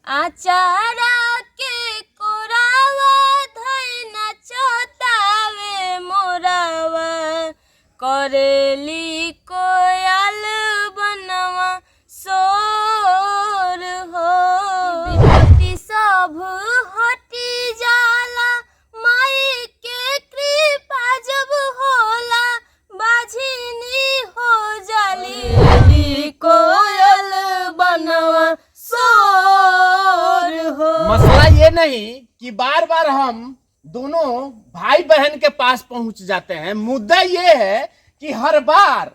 आचारा के कोरावा धैना चतावे मोरावा करेली कोयल बनवा सोर हो विपत्ति सब हटी जाला माई के कृपा जब होला बाझिनी हो जाली कोयल बनवा सोर हो। मसला ये नहीं कि बार बार हम दोनों भाई बहन के पास पहुंच जाते हैं। मुद्दा ये है कि हर बार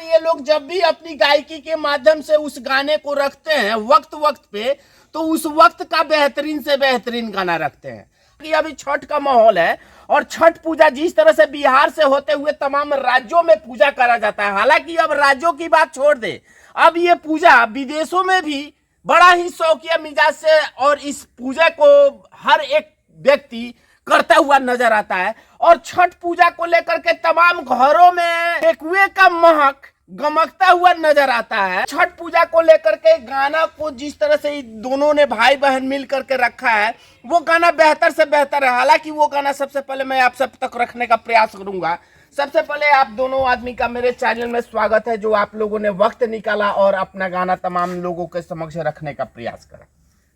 ये लोग जब भी अपनी गायकी के माध्यम से उस गाने को रखते हैं वक्त वक्त पे, तो उस वक्त का बेहतरीन से बेहतरीन गाना रखते हैं। कि अभी छठ का माहौल है और छठ पूजा जिस तरह से बिहार से होते हुए तमाम राज्यों में पूजा करा जाता है, हालांकि अब राज्यों की बात छोड़ दे, अब ये पूजा विदेशों में भी बड़ा ही शौकिया मिजाज से और इस पूजा को हर एक व्यक्ति करता हुआ नजर आता है। और छठ पूजा को लेकर के तमाम घरों में ठेकुए का महक गमकता हुआ नजर आता है। छठ पूजा को लेकर के गाना को जिस तरह से दोनों ने भाई बहन मिल करके रखा है, वो गाना बेहतर से बेहतर है। हालांकि वो गाना सबसे पहले मैं आप सब तक रखने का प्रयास करूंगा। सबसे पहले आप दोनों आदमी का मेरे चैनल में स्वागत है, जो आप लोगों ने वक्त निकाला और अपना गाना तमाम लोगों के समक्ष रखने का प्रयास करा।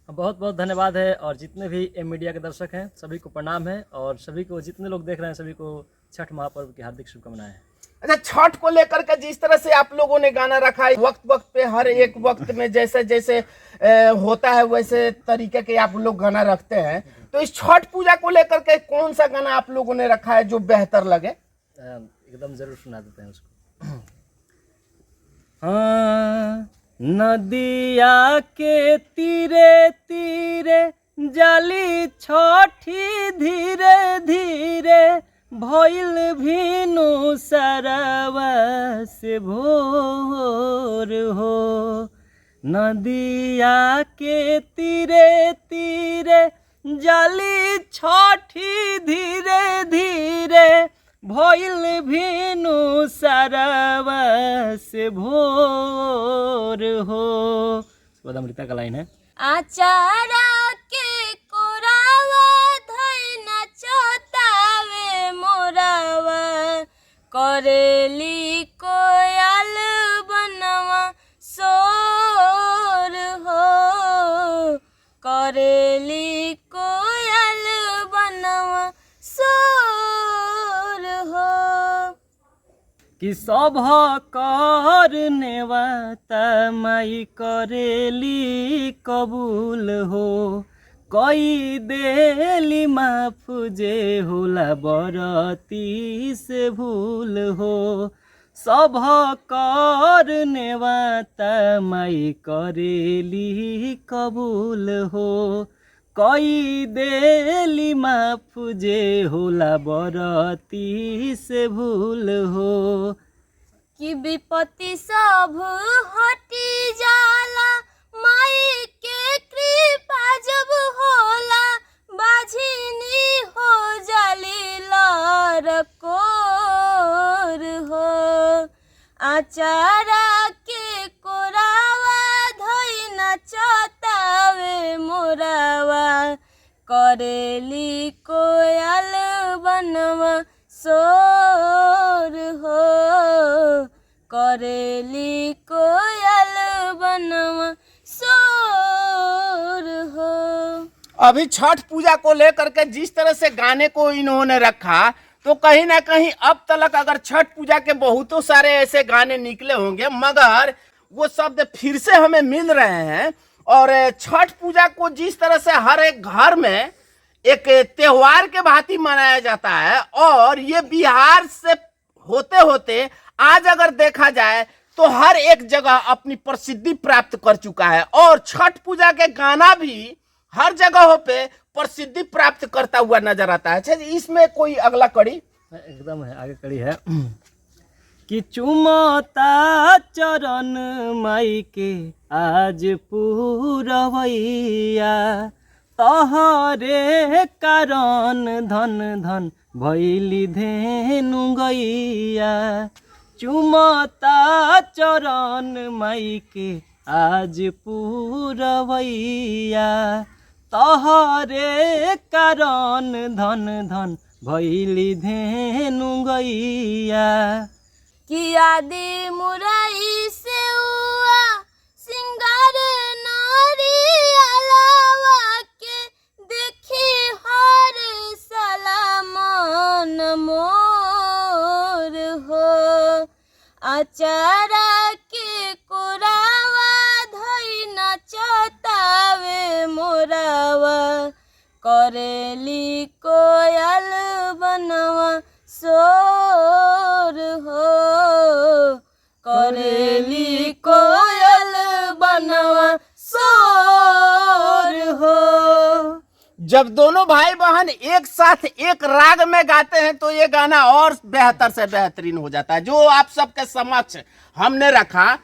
बहुत बहुत धन्यवाद है। और जितने भी एम मीडिया के दर्शक हैं सभी को प्रणाम है, और सभी को जितने लोग देख रहे हैं सभी को छठ महापर्व की हार्दिक शुभकामनाएं हैं। अच्छा, छठ को लेकर के जिस तरह से आप लोगों ने गाना रखा है, वक्त वक्त पे हर एक वक्त में जैसे जैसे होता है वैसे तरीके के आप लोग गाना रखते हैं, तो इस छठ पूजा को लेकर के कौन सा गाना आप लोगों ने रखा है जो बेहतर लगे? एकदम जरूर सुना देते हैं उसको। हाँ, नदिया के तीरे तीरे जाली छठी धीरे धीरे भइल भीनु सरवा से भोर हो। नदिया के तीरे तीरे जाली छठी धीरे धीरे भइल भीनु सरवा से भोर हो। अमृता का लाइन है। आचारा के कोरावा धैना चतावे मोरावा करेली कोयल बनवा सोर हो करेली कोयल बनवा सोर हो। कि सभ करनेवा तमाई करेली कबूल हो। कई देली माफ जे होला बरती से भूल हो। सभ करनेवा तमाई करेली कबूल हो। कई देली माफ जे होला बरती से भूल हो। कि विपत्ति सब हटी जाला माई के कृपा जब होला बाझिनी हो जाली लरकोर हो। आचारा के कोरावा धैना चतावे मोरावा करेली कोयल बनवा सोर हो करेली कोयल बनवा सोर हो। अभी छठ पूजा को लेकर के जिस तरह से गाने को इन्होंने रखा, तो कहीं ना कहीं अब तक अगर छठ पूजा के बहुतों सारे ऐसे गाने निकले होंगे, मगर वो शब्द फिर से हमें मिल रहे हैं। और छठ पूजा को जिस तरह से हर एक घर में एक त्योहार के भांति मनाया जाता है, और ये बिहार से होते होते आज अगर देखा जाए तो हर एक जगह अपनी प्रसिद्धि प्राप्त कर चुका है, और छठ पूजा के गाना भी हर जगहों पे प्रसिद्धि प्राप्त करता हुआ नजर आता है। अच्छा, इसमें कोई अगला कड़ी? एकदम है, आगे कड़ी है कि चुमता चरण माई के आज पूरवैया। तहरे कारण धन धन भैली धेनु गैया। चुमता चरण माई के आज पूरवैया तोहरे कारण धन धन भैली धेनु गैया। कि आदि मुराई से हुआ सिंगार नारी अलावा के देखी हर सलामान मोर हो। आचारा के कोरावा धई नचतावे मोरावा करेली कोयल बनवा सोर हो। करेली कोयल बनवा सोर हो। जब दोनों भाई बहन एक साथ एक राग में गाते हैं तो ये गाना और बेहतर से बेहतरीन हो जाता है, जो आप सबके समक्ष हमने रखा।